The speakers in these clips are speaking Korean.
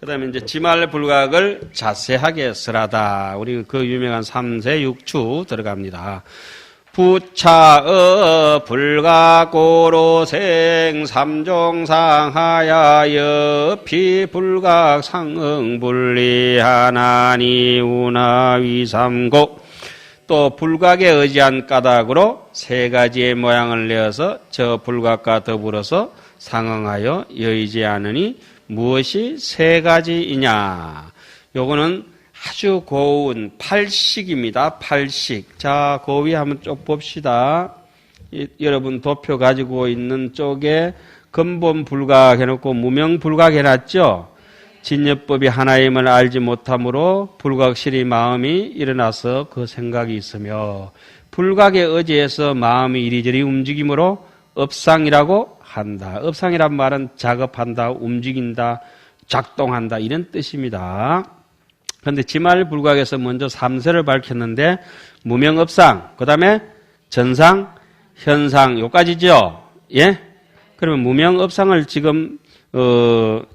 다음에 이제 지말불각을 자세하게 설하다. 우리 그 유명한 삼세육추 들어갑니다. 부차어 불각고로생 삼종상하야 여피불각 상응분리하나니 운하위삼고. 또 불각에 의지한 까닭으로 세 가지의 모양을 내어서 저 불각과 더불어서 상응하여 여의지 않으니 무엇이 세 가지이냐. 요거는 아주 고운 팔식입니다. 팔식. 자, 그 위에 한번 쭉 봅시다. 여러분 도표 가지고 있는 쪽에 근본불각 해놓고 무명불각 해놨죠. 진여법이 하나임을 알지 못하므로 불각실이 마음이 일어나서 그 생각이 있으며 불각에 의지해서 마음이 이리저리 움직이므로 업상이라고 한다. 업상이란 말은 작업한다, 움직인다, 작동한다 이런 뜻입니다. 그런데 지말불각에서 먼저 3세를 밝혔는데 무명업상, 그 다음에 전상, 현상 요까지죠. 예? 그러면 무명업상을 지금 그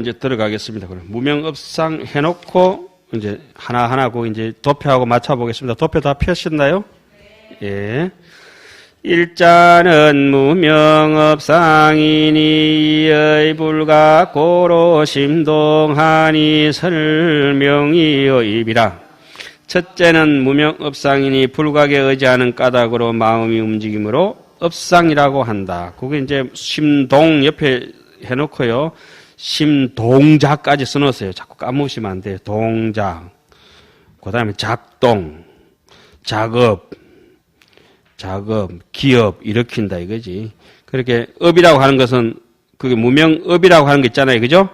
이제 들어가겠습니다. 그럼 무명업상 해놓고 이제 하나하나 그 이제 도표하고 맞춰보겠습니다. 도표 다 펴셨나요? 예. 일자는 무명업상이니 의불각 고로 심동하니 설명이의입이라. 첫째는 무명업상이니 불각에 의지하는 까닭으로 마음이 움직이므로 업상이라고 한다. 그게 이제 심동 옆에 해놓고요. 심동작까지 써놓으세요. 자꾸 까무시면 안 돼요. 동작. 그 다음에 작동, 작업, 기업, 일으킨다 이거지. 그렇게 업이라고 하는 것은 그게 무명업이라고 하는 거 있잖아요. 그죠?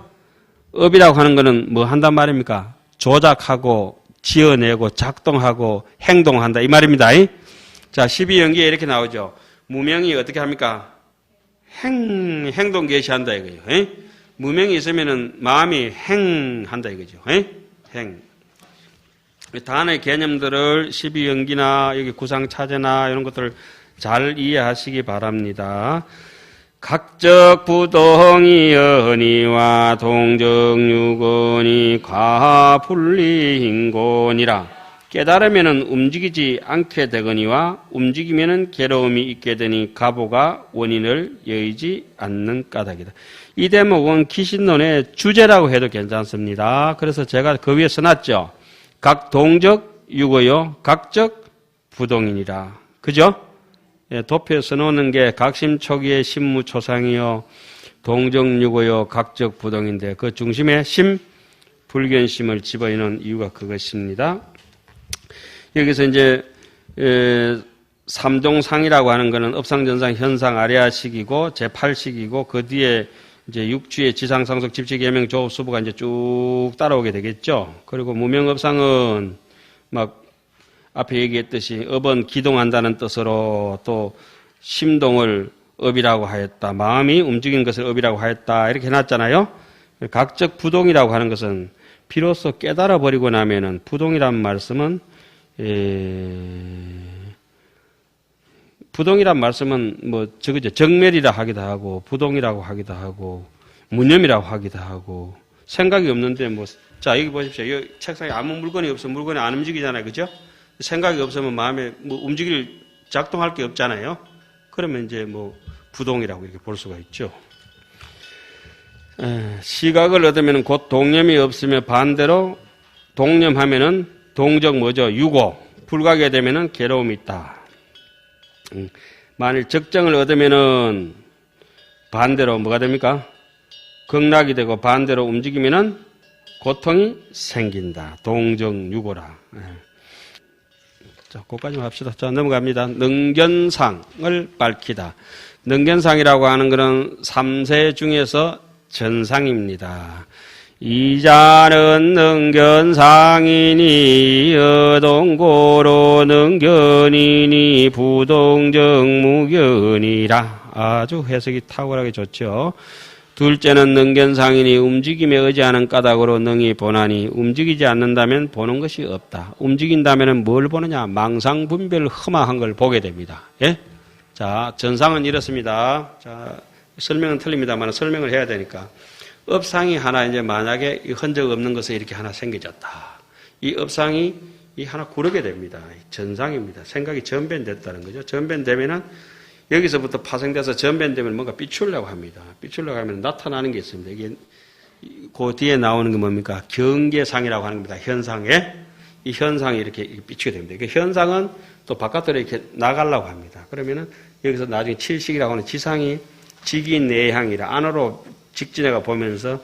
업이라고 하는 거는 뭐 한단 말입니까? 조작하고, 지어내고, 작동하고, 행동한다 이 말입니다. 자, 12연기에 이렇게 나오죠. 무명이 어떻게 합니까? 행동 개시한다 이거예요. 무명이 있으면은 마음이 행한다 이거죠. 행. 단의 개념들을 12연기나 여기 구상차제나 이런 것들을 잘 이해하시기 바랍니다. 각적 부동이 연이와 동정유건이 과분리인곤이라. 깨달으면은 움직이지 않게 되거니와 움직이면은 괴로움이 있게 되니 가보가 원인을 여의지 않는 까닭이다. 이 대목은 기신론의 주제라고 해도 괜찮습니다. 그래서 제가 그 위에 써놨죠. 각 동적 유고요, 각적 부동이니라. 그죠? 예, 도표에 써놓는 게 각심초기의 심무초상이요, 동적 유고요, 각적 부동인데 그 중심에 심, 불견심을 집어넣는 이유가 그것입니다. 여기서 이제 삼종상이라고 하는 것은 업상전상, 현상, 아리아식이고 제8식이고 그 뒤에 이제 육주의 지상상속, 집치계명, 조업수부가 이제 쭉 따라오게 되겠죠. 그리고 무명업상은 막 앞에 얘기했듯이 업은 기동한다는 뜻으로 또 심동을 업이라고 하였다. 마음이 움직이는 것을 업이라고 하였다. 이렇게 해놨잖아요. 각적 부동이라고 하는 것은 비로소 깨달아 버리고 나면은 부동이란 말씀은 부동이란 말씀은 뭐 저거죠. 정멸이라 하기도 하고 부동이라고 하기도 하고 무념이라고 하기도 하고 생각이 없는데 뭐 자 여기 보십시오. 이 책상에 아무 물건이 없으면 물건이 안 움직이잖아요. 그죠? 생각이 없으면 마음에 뭐 작동할 게 없잖아요. 그러면 이제 뭐 부동이라고 이렇게 볼 수가 있죠. 시각을 얻으면 곧 동념이 없으며 반대로 동념하면은 동적 뭐죠? 유고. 불가게 되면은 괴로움이 있다. 만일 적정을 얻으면은 반대로 뭐가 됩니까? 극락이 되고 반대로 움직이면은 고통이 생긴다. 동적 유고라. 자, 거기까지만 합시다. 자, 넘어갑니다. 능견상을 밝히다. 능견상이라고 하는 것은 3세 중에서 전상입니다. 이자는 능견상이니 여동고로 능견이니 부동적 무견이라. 아주 해석이 탁월하게 좋죠. 둘째는 능견상이니 움직임에 의지하는 까닭으로 능이 보나니 움직이지 않는다면 보는 것이 없다. 움직인다면 뭘 보느냐? 망상분별 험한 걸 보게 됩니다. 예? 자, 전상은 이렇습니다. 자, 설명은 틀립니다만 설명을 해야 되니까. 업상이 하나 이제 만약에 이 흔적 없는 것에 이렇게 하나 생겨졌다. 이 업상이 이 하나 구르게 됩니다. 전상입니다. 생각이 전변됐다는 거죠. 전변되면은 여기서부터 파생돼서 전변되면 뭔가 삐추려고 합니다. 삐추려고 하면 나타나는 게 있습니다. 이게 그 뒤에 나오는 게 뭡니까? 경계상이라고 하는 겁니다. 현상에. 이 현상이 이렇게 삐추게 됩니다. 그 현상은 또 바깥으로 이렇게 나가려고 합니다. 그러면은 여기서 나중에 칠식이라고 하는 지상이 직이내향이라 안으로 직진해가 보면서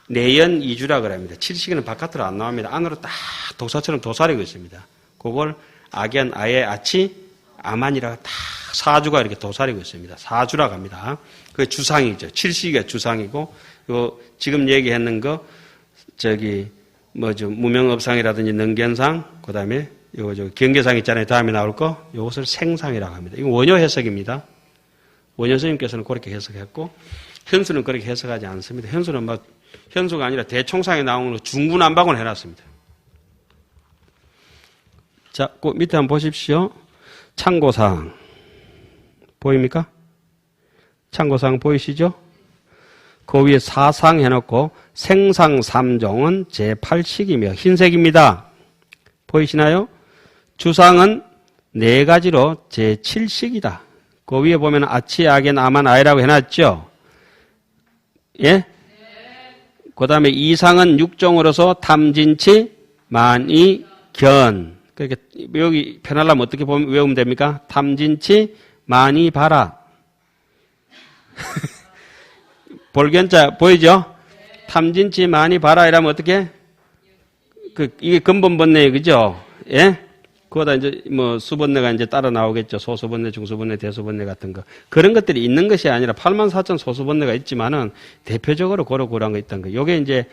내연 이주라 그럽니다. 칠식은 바깥으로 안 나옵니다. 안으로 딱 도사처럼 도사리고 있습니다. 그걸 악연, 아예, 아치, 아만이라고 딱 사주가 이렇게 도사리고 있습니다. 사주라고 합니다. 그게 주상이죠. 칠식이 주상이고, 요 지금 얘기했는 거, 무명업상이라든지 능견상, 그 다음에 경계상 있잖아요. 다음에 나올 거, 요것을 생상이라고 합니다. 이건 원효 해석입니다. 원효 스님께서는 그렇게 해석했고, 현수는 그렇게 해석하지 않습니다. 현수는 현수가 아니라 대총상에 나오는 거 중구난방을 해놨습니다. 자, 그 밑에 한번 보십시오. 참고사항. 보입니까? 참고사항 보이시죠? 그 위에 사상 해놓고 생상 3종은 제8식이며 흰색입니다. 보이시나요? 주상은 4가지로 제7식이다. 그 위에 보면 아치, 악엔, 아만, 아이라고 해놨죠? 예? 그 다음에 이상은 6종으로서 탐진치, 만이, 견. 그러니까 여기 편하려면 어떻게 외우면 됩니까? 탐진치, 만이, 바라. 볼견자 보이죠? 탐진치, 만이, 바라 이라면 어떻게? 이게 근본번뇌, 그죠? 예? 그거다 이제 수번뇌가 이제 따라 나오겠죠. 소수번뇌, 중수번뇌, 대수번뇌 같은 거. 그런 것들이 있는 것이 아니라 84,000 소수번뇌가 있지만은 대표적으로 고루고루한 거 있던 거. 요게 이제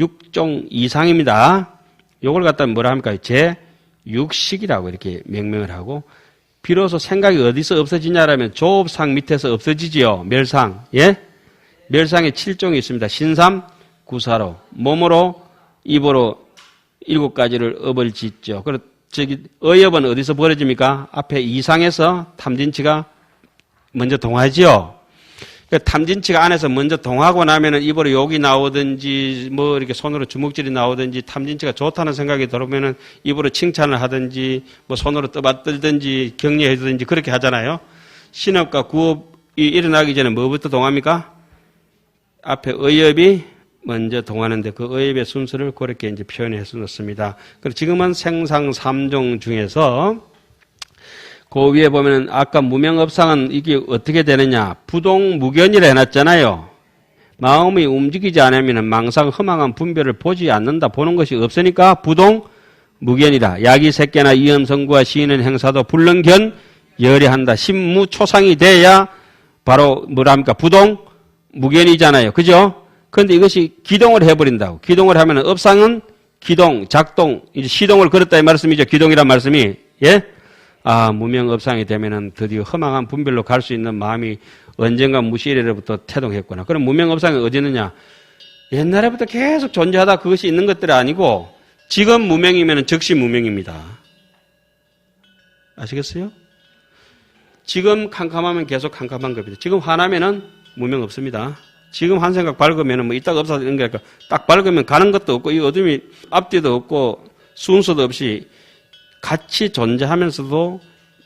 6종 이상입니다. 요걸 갖다 뭐라 합니까? 제6식이라고 이렇게 명명을 하고, 비로소 생각이 어디서 없어지냐라면 조업상 밑에서 없어지지요. 멸상. 예? 멸상에 7종이 있습니다. 신삼, 구사로. 몸으로, 입으로 7가지를 업을 짓죠. 의업은 어디서 벌어집니까? 앞에 이상에서 탐진치가 먼저 동하지요. 탐진치가 안에서 먼저 동하고 나면은 입으로 욕이 나오든지, 이렇게 손으로 주먹질이 나오든지, 탐진치가 좋다는 생각이 들어오면은 입으로 칭찬을 하든지, 손으로 떠받들든지, 격려해주든지 그렇게 하잖아요. 신업과 구업이 일어나기 전에 뭐부터 동합니까? 앞에 의업이 먼저 동하는데 그 의업의 순서를 그렇게 이제 표현해서 놓습니다. 그리고 지금은 생상 3종 중에서 그 위에 보면은 아까 무명업상은 이게 어떻게 되느냐. 부동무견이라 해놨잖아요. 마음이 움직이지 않으면 망상, 허망한 분별을 보지 않는다. 보는 것이 없으니까 부동무견이다. 야기 색계나 이음성구와 시인은 행사도 불능견 열의한다. 신무초상이 돼야 바로 뭐랍니까? 부동무견이잖아요. 그죠? 그런데 이것이 기동을 해버린다고. 기동을 하면 업상은 기동, 작동, 이제 시동을 걸었다 이 말씀이죠. 기동이란 말씀이. 예? 무명업상이 되면은 드디어 허망한 분별로 갈 수 있는 마음이 언젠가 무시일에로부터 태동했구나. 그럼 무명업상이 어디 있느냐? 옛날에부터 계속 존재하다 그것이 있는 것들이 아니고 지금 무명이면 즉시 무명입니다. 아시겠어요? 지금 캄캄하면 계속 캄캄한 겁니다. 지금 화나면은 무명 없습니다. 지금 한 생각 밝으면 이따가 없어지는 거니까 딱 밝으면 가는 것도 없고 이 어둠이 앞뒤도 없고 순서도 없이 같이 존재하면서도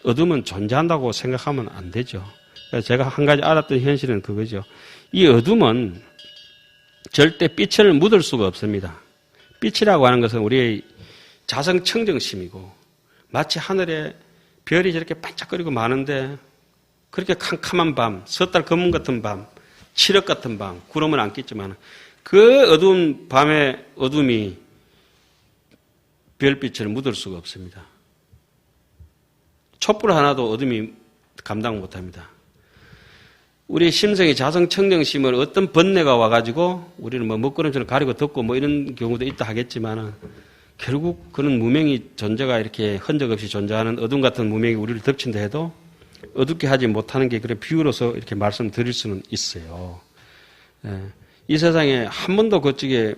어둠은 존재한다고 생각하면 안 되죠. 그래서 제가 한 가지 알았던 현실은 그거죠. 이 어둠은 절대 빛을 묻을 수가 없습니다. 빛이라고 하는 것은 우리의 자성청정심이고 마치 하늘에 별이 저렇게 반짝거리고 많은데 그렇게 캄캄한 밤, 섣달 검은 같은 밤, 칠흑 같은 밤, 구름은 안 깼지만 그 어두운 밤의 어둠이 별빛을 묻을 수가 없습니다. 촛불 하나도 어둠이 감당 못합니다. 우리의 심성의 자성청정심을 어떤 번뇌가 와가지고 우리는 먹구름처럼 가리고 덮고 이런 경우도 있다 하겠지만 결국 그런 무명이 존재가 이렇게 흔적 없이 존재하는 어둠 같은 무명이 우리를 덮친다 해도 어둡게 하지 못하는 게 그런 비유로서 이렇게 말씀드릴 수는 있어요. 이 세상에 한 번도 그쪽에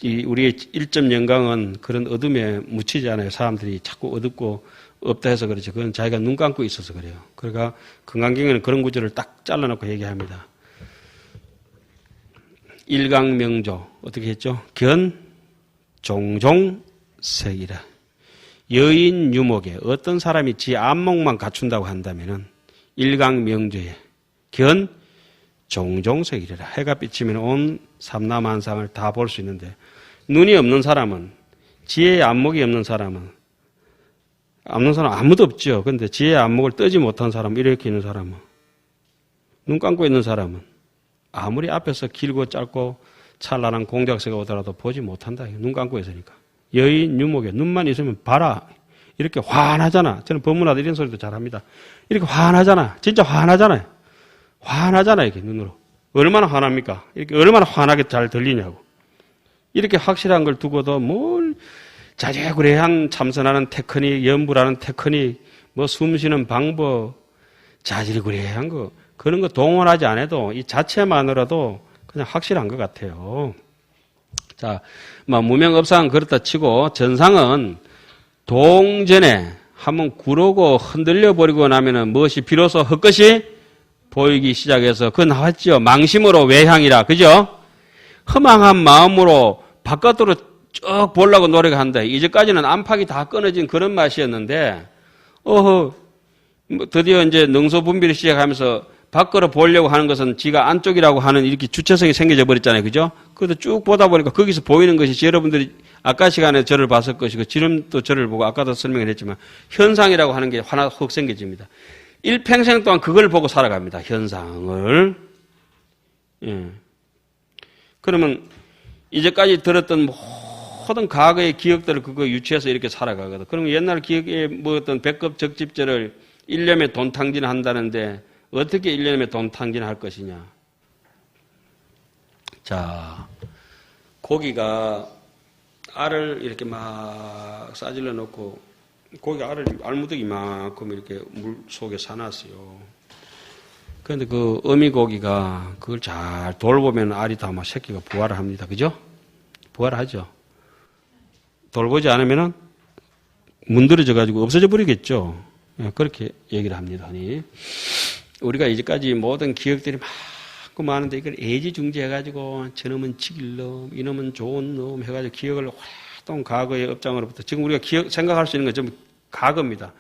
우리의 1점 영광은 그런 어둠에 묻히지 않아요. 사람들이 자꾸 어둡고 없다 해서 그렇죠. 그건 자기가 눈 감고 있어서 그래요. 그러니까 금강경에는 그런 구절을 딱 잘라놓고 얘기합니다. 일강명조 어떻게 했죠? 견 종종색이라. 여인 유목에 어떤 사람이 지 안목만 갖춘다고 한다면은 일강명조에 견 종종색이라. 해가 비치면 온 삼라만상을 다 볼 수 있는데 눈이 없는 사람은 지혜의 안목이 없는 사람은 아무도 없죠. 그런데 지혜의 안목을 뜨지 못한 사람, 이렇게 있는 사람은 눈 감고 있는 사람은 아무리 앞에서 길고 짧고 찬란한 공작새가 오더라도 보지 못한다. 눈 감고 있으니까. 여인 유목에 눈만 있으면 봐라. 이렇게 환하잖아. 저는 법문하다 이런 소리도 잘합니다. 이렇게 환하잖아. 진짜 환하잖아요. 환하잖아, 이렇게 눈으로. 얼마나 환합니까? 이렇게 얼마나 환하게 잘 들리냐고. 이렇게 확실한 걸 두고도 뭘 자재구레한 참선하는 테크닉, 연불하는 테크닉, 뭐 숨쉬는 방법, 자질구레한 거, 그런 거 동원하지 않아도 이 자체만으로도 그냥 확실한 것 같아요. 자, 뭐 무명업상은 그렇다 치고 전상은 동전에 한번 구르고 흔들려 버리고 나면은 무엇이 비로소 헛것이 보이기 시작해서 그건 나왔죠. 망심으로 외향이라, 그죠? 허망한 마음으로 바깥으로 쭉 보려고 노력한다. 이제까지는 안팎이 다 끊어진 그런 맛이었는데, 드디어 이제 능소 분비를 시작하면서 밖으로 보려고 하는 것은 지가 안쪽이라고 하는 이렇게 주체성이 생겨져 버렸잖아요. 그죠? 그래도 쭉 보다 보니까 거기서 보이는 것이 여러분들이 아까 시간에 저를 봤을 것이고 지금 또 저를 보고 아까도 설명을 했지만 현상이라고 하는 게 하나 훅 생겨집니다. 일평생 동안 그걸 보고 살아갑니다. 현상을. 예. 그러면 이제까지 들었던 모든 과거의 기억들을 그거 유치해서 이렇게 살아가거든. 그러면 옛날 기억에 뭐 어떤 백급 적집절을 1년에 돈탕진 한다는데 어떻게 1년에 돈탕진 할 것이냐. 자, 고기가 알을 이렇게 막 싸질러 놓고 고기가 알무더기 만큼 이렇게 물 속에 사놨어요. 그런데 그 어미고기가 그걸 잘 돌보면 알이 다 막 새끼가 부활을 합니다. 그죠? 부활을 하죠. 돌보지 않으면은 문드러져 가지고 없어져 버리겠죠. 그렇게 얘기를 합니다. 우리가 이제까지 모든 기억들이 많고 많은데 이걸 애지중지해가지고 저놈은 지길 놈, 이놈은 좋은 놈 해가지고 기억을 활동 과거의 업장으로부터 지금 우리가 생각할 수 있는 건 좀 과거입니다.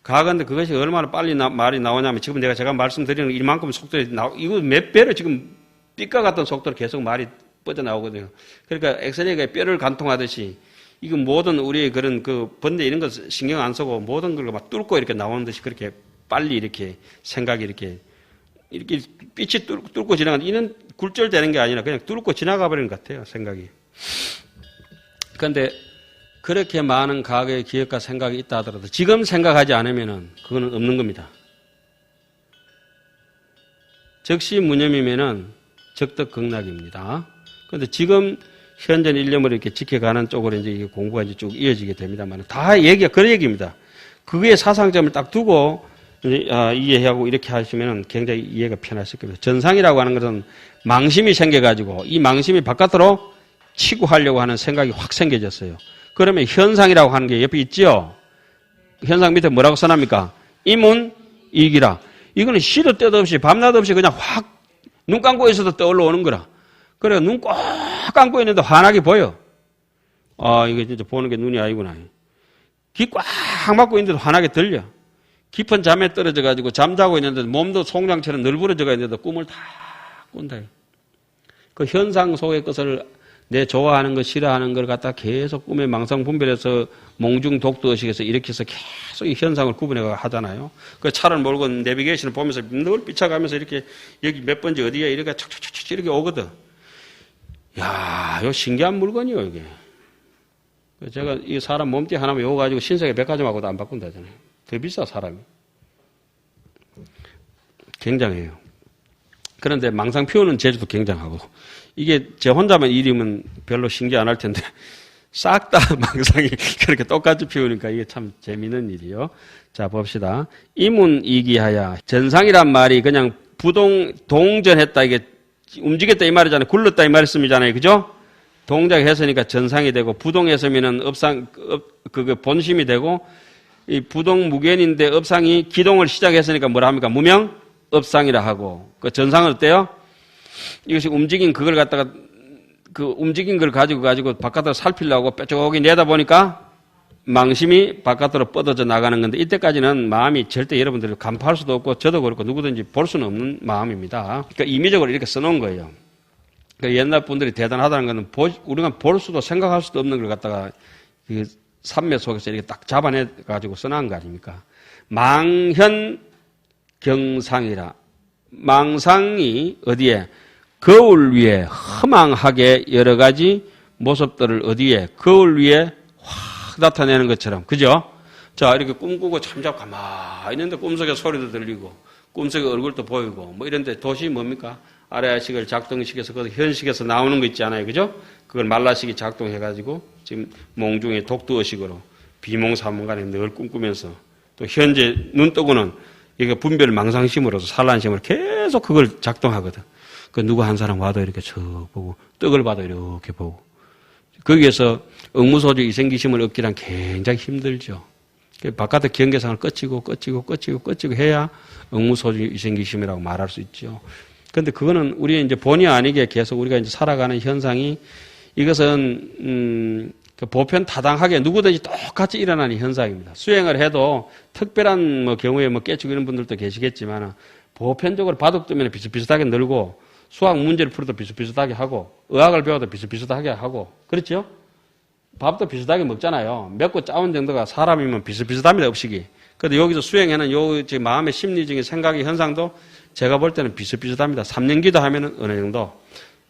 과거인데 그것이 얼마나 빨리 말이 나오냐면 지금 제가 말씀드리는 이만큼 속도에 이거 몇 배로 지금 삐까 같은 속도로 계속 말이 뻗어나오거든요. 그러니까 엑스레이가 뼈를 관통하듯이 이거 모든 우리의 그런 그 번뇌 이런 거 신경 안 쓰고 모든 걸 막 뚫고 이렇게 나오는 듯이 그렇게 빨리 이렇게 생각이 이렇게 빛이 뚫고 지나가는 이는 굴절되는 게 아니라 그냥 뚫고 지나가 버리는 것 같아요. 생각이. 그런데 그렇게 많은 과거의 기억과 생각이 있다 하더라도 지금 생각하지 않으면은 그거는 없는 겁니다. 즉시 무념이면은 적덕극락입니다. 그런데 지금 현전 일념을 이렇게 지켜가는 쪽으로 이제 공부가 이제 쭉 이어지게 됩니다만 다 얘기가 그런 얘기입니다. 그거의 사상점을 딱 두고 이해하고 이렇게 하시면 굉장히 이해가 편하실 겁니다. 전상이라고 하는 것은 망심이 생겨가지고 이 망심이 바깥으로 치고 하려고 하는 생각이 확 생겨졌어요. 그러면 현상이라고 하는 게 옆에 있죠? 현상 밑에 뭐라고 써놨습니까? 이문 이기라. 이거는 시도 때도 없이 밤낮 없이 그냥 확 눈 감고 있어도 떠올라오는 거라. 그래 눈 꼭 감고 있는데 환하게 보여. 이게 진짜 보는 게 눈이 아니구나. 귀 꽉 막고 있는데도 환하게 들려. 깊은 잠에 떨어져 가지고 잠자고 있는데 몸도 송장처럼 널브러져 있는데도 꿈을 다 꾼다. 그 현상 속의 것을 내 좋아하는 것, 싫어하는 걸 갖다 계속 꿈에 망상 분별해서 몽중 독도 의식에서 이렇게 해서 계속 이 현상을 구분해 하잖아요. 그 차를 몰고 내비게이션을 보면서 늘 삐쳐가면서 이렇게 여기 몇 번째 어디야 이렇게 촉촉촉 이렇게 오거든. 야, 이거 신기한 물건이요, 이게. 제가 이 사람 몸띠 하나만 요거 가지고 신세계 백화점하고도 안 바꾼다잖아요. 더 비싸, 사람이. 굉장해요. 그런데 망상 피우는 재주도 굉장하고. 이게 제 혼자만 일이면 별로 신기 안 할 텐데, 싹 다 망상이 그렇게 똑같이 피우니까 이게 참 재미있는 일이요. 자, 봅시다. 이문이기하야. 전상이란 말이 그냥 동전했다, 이게 움직였다 이 말이잖아요. 굴렀다 이 말씀이잖아요. 그죠? 동작했으니까 전상이 되고, 부동했으면은 그게 본심이 되고, 이 부동무견인데 업상이 기동을 시작했으니까 뭐라 합니까? 무명업상이라 하고. 그 전상은 어때요? 이것이 움직인 그걸 갖다가 그 움직인 걸 가지고 바깥으로 살피려고 뾰족하게 내다보니까 망심이 바깥으로 뻗어져 나가는 건데 이때까지는 마음이 절대 여러분들이 간파할 수도 없고 저도 그렇고 누구든지 볼 수는 없는 마음입니다. 그러니까 임의적으로 이렇게 써놓은 거예요. 그러니까 옛날 분들이 대단하다는 것은 우리가 볼 수도 생각할 수도 없는 걸 갖다가 그 산매 속에서 이렇게 딱 잡아내가지고 써놓은 거 아닙니까? 망현경상이라. 망상이 어디에? 거울 위에 허망하게 여러 가지 모습들을 어디에? 거울 위에 확 나타내는 것처럼. 그죠? 자, 이렇게 꿈꾸고 잠자고 가만히 있는데 꿈속에 소리도 들리고, 꿈속에 얼굴도 보이고, 뭐 이런데 도시 뭡니까? 아래아식을 작동시켜서 그 현식에서 나오는 거 있지 않아요. 그죠? 그걸 말라식이 작동해가지고 지금 몽중의 독두어식으로 비몽사몽간에 늘 꿈꾸면서 또 현재 눈 뜨고는 이게 분별 망상심으로서 산란심으로 계속 그걸 작동하거든. 그 누구 한 사람 와도 이렇게 척 보고 떡을 봐도 이렇게 보고 거기에서 응무소주 이생기심을 얻기란 굉장히 힘들죠. 바깥의 경계상을 꺼치고 해야 응무소주 이생기심이라고 말할 수 있죠. 그런데 그거는 우리 이제 본의 아니게 계속 우리가 이제 살아가는 현상이 이것은 보편타당하게 누구든지 똑같이 일어나는 현상입니다. 수행을 해도 특별한 뭐 경우에 뭐 깨치고 이런 분들도 계시겠지만 보편적으로 바둑 두면 비슷비슷하게 늘고 수학 문제를 풀어도 비슷비슷하게 하고 의학을 배워도 비슷비슷하게 하고 그렇죠? 밥도 비슷하게 먹잖아요. 맵고 짜운 정도가 사람이면 비슷비슷합니다. 음식이. 그런데 여기서 수행에는 요 지금 마음의 심리적인 생각의 현상도 제가 볼 때는 비슷비슷합니다. 3년 기도하면은 어느 정도,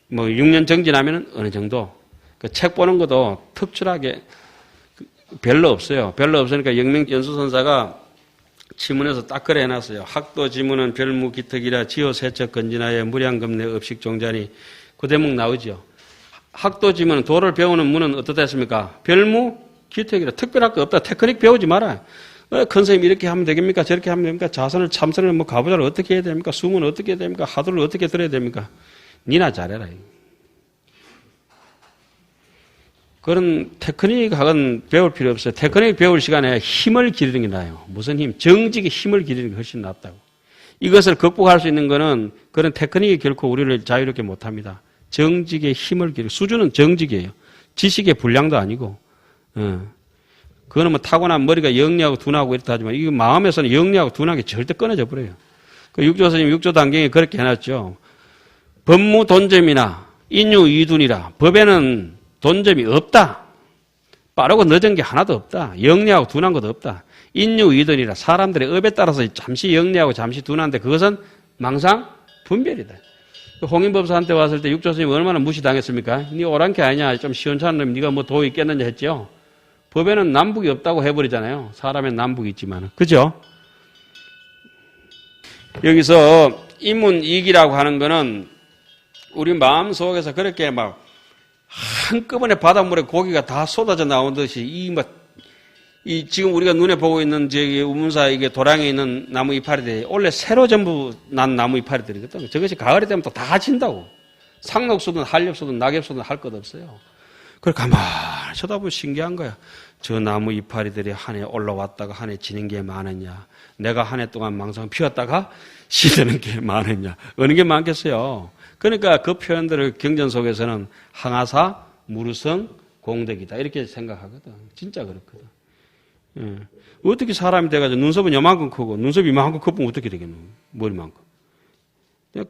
뭐 6년 정진하면은 어느 정도. 그 책 보는 것도 특출하게 별로 없어요. 별로 없으니까 영명연수선사가 지문에서 딱 그래 해놨어요. 학도 지문은 별무 기특이라 지호 세척 건진하에 무량금내 업식종자니 그 대목 나오죠. 학도 지문은 도를 배우는 문은 어떻다 했습니까? 별무 기특이라 특별할 거 없다. 테크닉 배우지 마라. 큰 선생님 이렇게 하면 되겠습니까? 저렇게 하면 됩니까? 자선을 참선을 뭐 가부좌를 어떻게 해야 됩니까? 숨은 어떻게 해야 됩니까? 하도를 어떻게 들어야 됩니까? 니나 잘해라. 그런 테크닉학은 배울 필요 없어요. 테크닉 배울 시간에 힘을 기르는 게 나아요. 무슨 힘? 정직의 힘을 기르는 게 훨씬 낫다고. 이것을 극복할 수 있는 거는 그런 테크닉이 결코 우리를 자유롭게 못합니다. 정직의 힘을 기르는 수준은 정직이에요. 지식의 분량도 아니고. 그거는 뭐 타고난 머리가 영리하고 둔하고 이렇다 하지만 이 마음에서는 영리하고 둔하게 절대 끊어져 버려요. 그 육조 스님 육조 단경에 그렇게 해놨죠. 법무 돈점이나 인유 이둔이라 법에는 돈점이 없다. 빠르고 늦은 게 하나도 없다. 영리하고 둔한 것도 없다. 인유 이둔이라 사람들의 업에 따라서 잠시 영리하고 잠시 둔한데 그것은 망상 분별이다. 홍인법사한테 왔을 때 육조 스님이 얼마나 무시당했습니까? 네 오랑캐 아니냐? 좀 시원찮은 놈 네가 뭐 도 있겠느냐 했죠. 법에는 남북이 없다고 해버리잖아요. 사람엔 남북이 있지만. 그죠? 여기서 이문이기라고 하는 거는 우리 마음 속에서 그렇게 막 한꺼번에 바닷물에 고기가 다 쏟아져 나온 듯이 지금 우리가 눈에 보고 있는 저기 우문사 이게 도량에 있는 나무 이파리들이 원래 새로 전부 난 나무 이파리들이거든. 저것이 가을이 되면 또 다 진다고. 상록수든 한렵수든 낙엽수든 할 것 없어요. 그걸 가만히 쳐다보면 신기한 거야. 저 나무 이파리들이 한 해 올라왔다가 한 해 지는 게 많으냐. 내가 한 해 동안 망상 피웠다가 시드는 게 많으냐. 어느 게 많겠어요. 그러니까 그 표현들을 경전 속에서는 항아사, 무르성, 공덕이다. 이렇게 생각하거든. 진짜 그렇거든. 예. 어떻게 사람이 돼가지고 눈썹은 요만큼 크고 눈썹이 이만큼 크면 어떻게 되겠노? 머리만큼.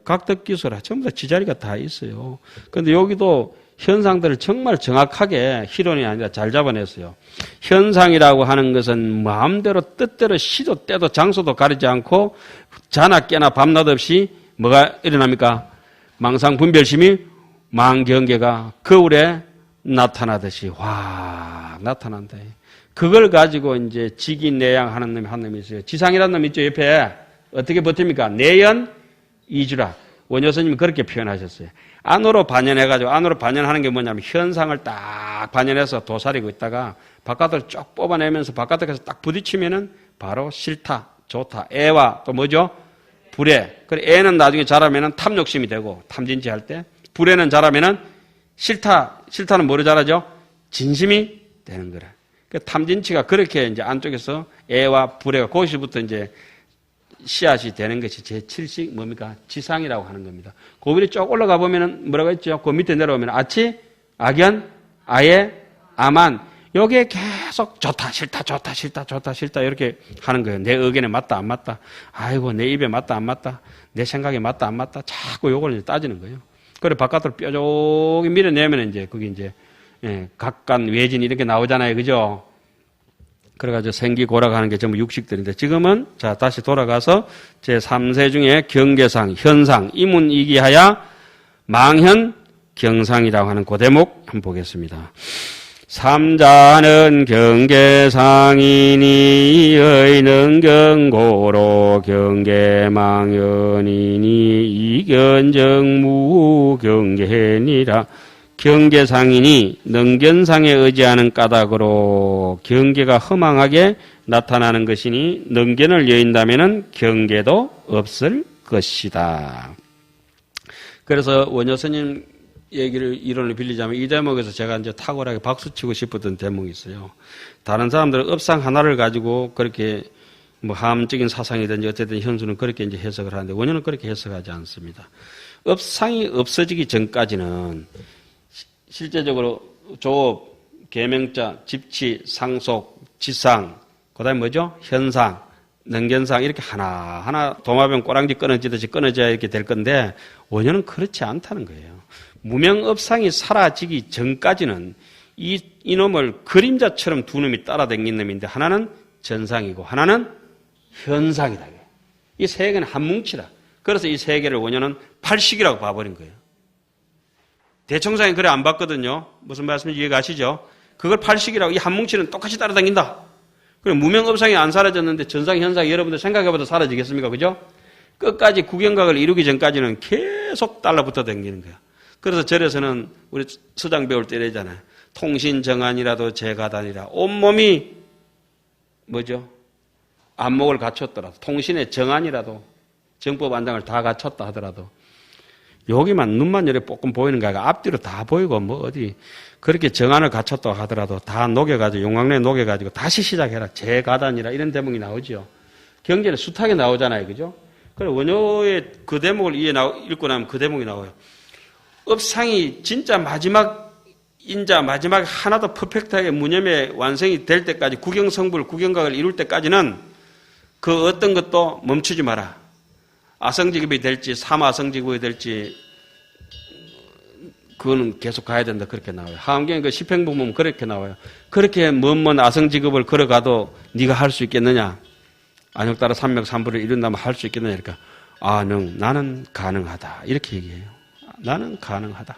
각덕기소라. 전부 다 지자리가 다 있어요. 그런데 여기도 현상들을 정말 정확하게 희론이 아니라 잘 잡아냈어요. 현상이라고 하는 것은 마음대로 뜻대로 시도 때도 장소도 가리지 않고 자나 깨나 밤낮 없이 뭐가 일어납니까? 망상 분별심이 망경계가 거울에 나타나듯이 확 나타난다. 그걸 가지고 이제 직인내양 하는 놈이 한 놈이 있어요. 지상이라는 놈 있죠, 옆에. 어떻게 버팁니까? 내연 이주라. 원효스님이 그렇게 표현하셨어요. 안으로 반연해가지고, 안으로 반연하는 게 뭐냐면, 현상을 딱 반연해서 도사리고 있다가, 바깥을 쭉 뽑아내면서 바깥에서 딱 부딪히면은, 바로 싫다, 좋다, 애와 또 뭐죠? 불애. 그래, 애는 나중에 자라면은 탐욕심이 되고, 탐진치 할 때, 불애는 자라면은, 싫다는 뭐로 자라죠? 진심이 되는 거라. 그 탐진치가 그렇게 이제 안쪽에서 애와 불애가 거기서부터 이제 씨앗이 되는 것이 제7식 뭡니까? 지상이라고 하는 겁니다. 그 위로 쭉 올라가 보면은 뭐라고 했죠? 그 밑에 내려오면 아치, 악연, 아예, 아만. 여기에 계속 좋다, 싫다, 좋다, 싫다, 좋다, 싫다 이렇게 하는 거예요. 내 의견에 맞다, 안 맞다. 아이고, 내 입에 맞다, 안 맞다. 내 생각에 맞다, 안 맞다. 자꾸 요걸 이제 따지는 거예요. 그래, 바깥으로 뾰족히 밀어내면 이제 그게 이제, 각간, 외진 이렇게 나오잖아요. 그죠? 그래가지고 생기, 고락하는 게 전부 육식들인데 지금은 자, 다시 돌아가서 제 3세 중에 경계상, 현상, 이문이기하야 망현, 경상이라고 하는 그 대목 한번 보겠습니다. 삼자는 경계상이니 의는 경고로 경계망연이니 이견정무 경계니라. 경계상이니 능견상에 의지하는 까닭으로 경계가 허망하게 나타나는 것이니 능견을 여인다면 경계도 없을 것이다. 그래서 원효 스님 이론을 빌리자면 이 대목에서 제가 이제 탁월하게 박수치고 싶었던 대목이 있어요. 다른 사람들은 업상 하나를 가지고 그렇게 뭐 함적인 사상이든지 어쨌든 현수는 그렇게 이제 해석을 하는데 원효는 그렇게 해석하지 않습니다. 업상이 없어지기 전까지는 실제적으로 조업, 계명자, 집치, 상속, 지상, 그 다음에 뭐죠? 현상, 능견상 이렇게 하나하나 도마뱀 꼬랑지 끊어지듯이 끊어져야 이렇게 될 건데 원효는 그렇지 않다는 거예요. 무명업상이 사라지기 전까지는 이놈을 그림자처럼 두 놈이 따라다니는 놈인데 하나는 전상이고 하나는 현상이다. 이 세 개는 한 뭉치다. 그래서 이 세 개를 원효는 팔식이라고 봐버린 거예요. 대청상이 그래 안 봤거든요. 무슨 말씀인지 이해가시죠? 그걸 팔식이라고 이 한 뭉치는 똑같이 따라다닌다. 그럼 무명업상이 안 사라졌는데 전상, 현상이 여러분들 생각해봐도 사라지겠습니까? 그죠? 끝까지 구경각을 이루기 전까지는 계속 달라붙어 다니는 거야. 그래서 절에서는 우리 서장 배울 때 이러잖아요. 통신정안이라도 제가단이라 온몸이 뭐죠? 안목을 갖췄더라도 통신의 정안이라도 정법 안장을 다 갖췄다 하더라도 여기만 눈만 이렇게 조금 보이는 거 아니라 앞뒤로 다 보이고 뭐 어디 그렇게 정안을 갖췄다 하더라도 다 녹여가지고 용광로에 녹여가지고 다시 시작해라. 제가단이라 이런 대목이 나오죠. 경제는 숱하게 나오잖아요. 그죠? 그래 원효의 그 대목을 읽고 나면 그 대목이 나와요. 업상이 진짜 마지막 인자 마지막 하나도 퍼펙트하게 무념의 완성이 될 때까지 구경성불 구경각을 이룰 때까지는 그 어떤 것도 멈추지 마라. 아성지급이 될지 삼아성지급이 될지 그거는 계속 가야 된다 그렇게 나와요. 하암경의 그 시팽부 보면 그렇게 나와요. 그렇게 먼 아성지급을 걸어가도 네가 할 수 있겠느냐. 안욕따라 삼명삼부를 이룬다면 할 수 있겠느냐. 그러니까 나는 가능하다 이렇게 얘기해요. 나는 가능하다.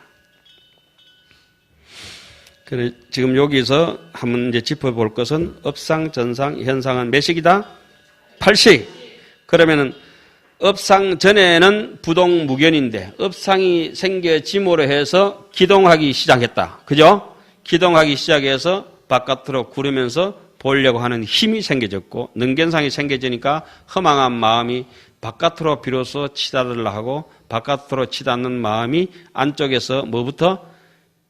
그래, 지금 여기서 한번 이제 짚어볼 것은 업상, 전상, 현상은 몇 식이다? 8식. 그러면은 업상 전에는 부동무견인데 업상이 생겨짐으로 해서 기동하기 시작했다. 그죠? 기동하기 시작해서 바깥으로 구르면서 보려고 하는 힘이 생겨졌고 능견상이 생겨지니까 허망한 마음이 바깥으로 비로소 치닫으려 하고 바깥으로 치닫는 마음이 안쪽에서 뭐부터?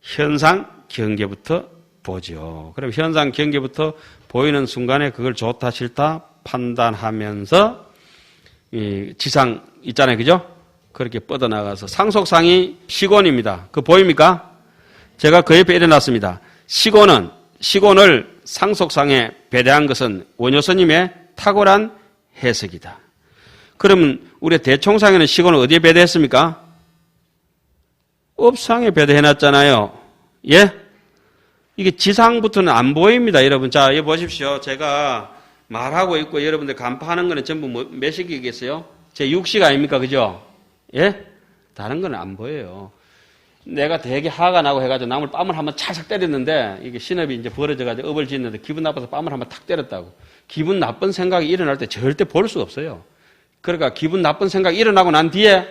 현상, 경계부터 보죠. 그럼 현상, 경계부터 보이는 순간에 그걸 좋다, 싫다 판단하면서 이 지상 있잖아요. 그죠? 그렇게 뻗어나가서 상속상이 시곤입니다. 그거 보입니까? 제가 그 옆에 일어났습니다. 시곤을 상속상에 배대한 것은 원효 스님의 탁월한 해석이다. 그러면 우리 대총상에는 시곤을 어디에 배대했습니까? 업상에 배대해놨잖아요. 예? 이게 지상부터는 안 보입니다, 여러분. 자, 여기 보십시오. 제가 말하고 있고 여러분들 간파하는 거는 전부 몇 식이겠어요? 제 6식 아닙니까? 그죠? 예? 다른 건 안 보여요. 내가 되게 화가 나고 해가지고 남을 뺨을 한번 찰싹 때렸는데 이게 신업이 이제 벌어져가지고 업을 짓는데 기분 나빠서 뺨을 한번 탁 때렸다고. 기분 나쁜 생각이 일어날 때 절대 볼 수가 없어요. 그러니까 기분 나쁜 생각이 일어나고 난 뒤에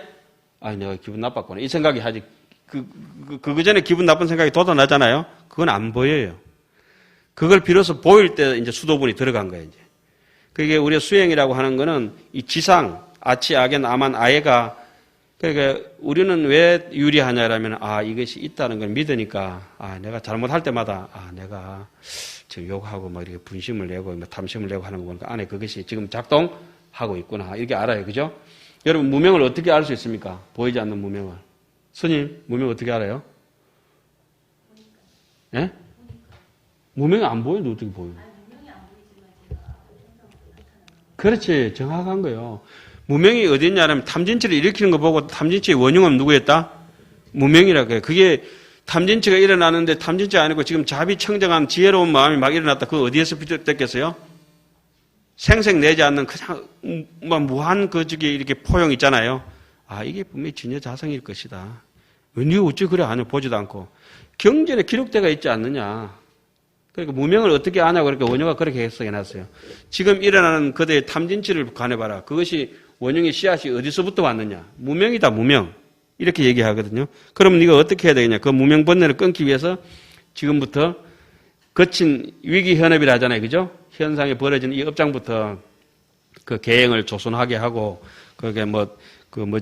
내가 기분 나빴구나. 이 생각이 하지. 그 전에 기분 나쁜 생각이 돋아나잖아요. 그건 안 보여요. 그걸 비로소 보일 때 이제 수도분이 들어간 거예요, 이제. 그게 우리가 수행이라고 하는 거는 이 지상, 아치, 악연, 아만, 아예가 그러니까 우리는 왜 유리하냐라면 이것이 있다는 걸 믿으니까 내가 잘못할 때마다 내가 저 욕하고 뭐 이렇게 분심을 내고 뭐 탐심을 내고 하는 거 보니까 안에 그것이 지금 작동하고 있구나. 이렇게 알아요. 그죠? 여러분, 무명을 어떻게 알 수 있습니까? 보이지 않는 무명을. 스님, 무명 어떻게 알아요? 예? 무명이 안 보여도 어떻게 보여요? 그렇지. 정확한 거예요. 무명이 어디 있냐면 탐진치를 일으키는 거 보고 탐진치의 원흉은 누구였다? 무명이라고 해요. 그게 탐진치가 일어나는데 탐진치가 아니고 지금 자비청정한 지혜로운 마음이 막 일어났다. 그거 어디에서 비롯됐겠어요? 생색내지 않는 그냥 무한 그 저기 이렇게 포용 있잖아요. 아, 이게 분명히 진여 자성일 것이다. 네가 어찌 그래 아냐 보지도 않고. 경전에 기록되어 있지 않느냐. 그러니까 무명을 어떻게 아냐고 그렇게 원효가 그렇게 해석해놨어요. 지금 일어나는 그대의 탐진치를 관해봐라. 그것이 원흉의 씨앗이 어디서부터 왔느냐. 무명이다 무명. 이렇게 얘기하거든요. 그러면 네가 어떻게 해야 되겠냐. 그 무명 번뇌를 끊기 위해서 지금부터 거친 위기 현업이라 하잖아요. 그죠? 현상에 벌어지는 이 업장부터 그 계행을 조손하게 하고 그게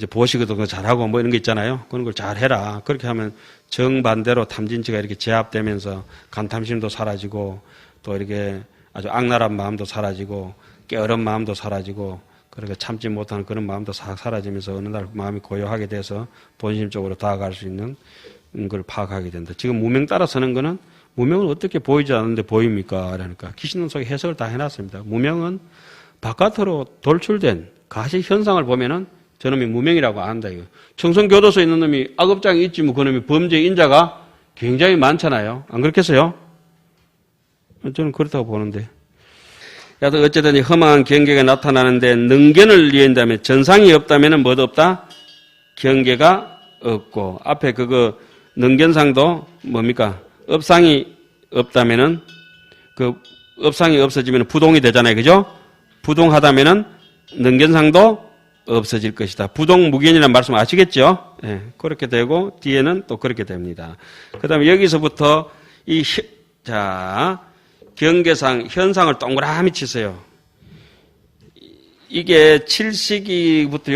보시기도 잘하고 뭐 이런 거 있잖아요. 그런 걸 잘 해라. 그렇게 하면 정반대로 탐진치가 이렇게 제압되면서 간탐심도 사라지고 또 이렇게 아주 악랄한 마음도 사라지고 게으른 마음도 사라지고 그렇게 참지 못하는 그런 마음도 싹 사라지면서 어느 날 마음이 고요하게 돼서 본심적으로 다가갈 수 있는 걸 파악하게 된다. 지금 무명 따라 서는 거는 무명은 어떻게 보이지 않는데 보입니까? 그러니까 기신론 속에 해석을 다 해놨습니다. 무명은 바깥으로 돌출된 가시 현상을 보면은 저놈이 무명이라고 안다. 이거. 청송교도소에 있는 놈이 악업장이 있지 뭐 그놈이 범죄 인자가 굉장히 많잖아요. 안 그렇겠어요? 저는 그렇다고 보는데. 여하튼 어쨌든 험한 경계가 나타나는데 능견을 이해한다면 전상이 없다면 뭐도 없다? 경계가 없고 앞에 그거 능견상도 뭡니까? 업상이 없다면은 그 업상이 없어지면 부동이 되잖아요. 그죠? 부동하다면은 능견상도 없어질 것이다. 부동무견이라는 말씀 아시겠죠? 예, 그렇게 되고 뒤에는 또 그렇게 됩니다. 그다음에 여기서부터 경계상 현상을 동그라미 치세요. 이게 7시기부터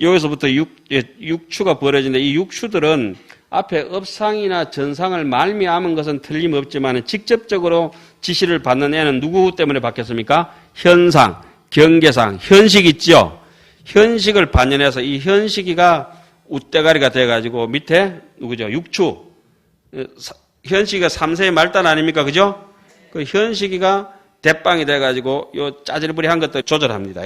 여기서부터 6추가 벌어지는데 이 6추들은 앞에 업상이나 전상을 말미암은 것은 틀림없지만 직접적으로 지시를 받는 애는 누구 때문에 받겠습니까? 현상, 경계상, 현식 있죠? 현식을 반영해서 이 현식이가 웃대가리가 돼가지고 밑에 누구죠? 6추. 현식이가 3세의 말단 아닙니까? 그죠? 그 현식이가 대빵이 돼가지고 요 짜질부리한 것도 조절합니다.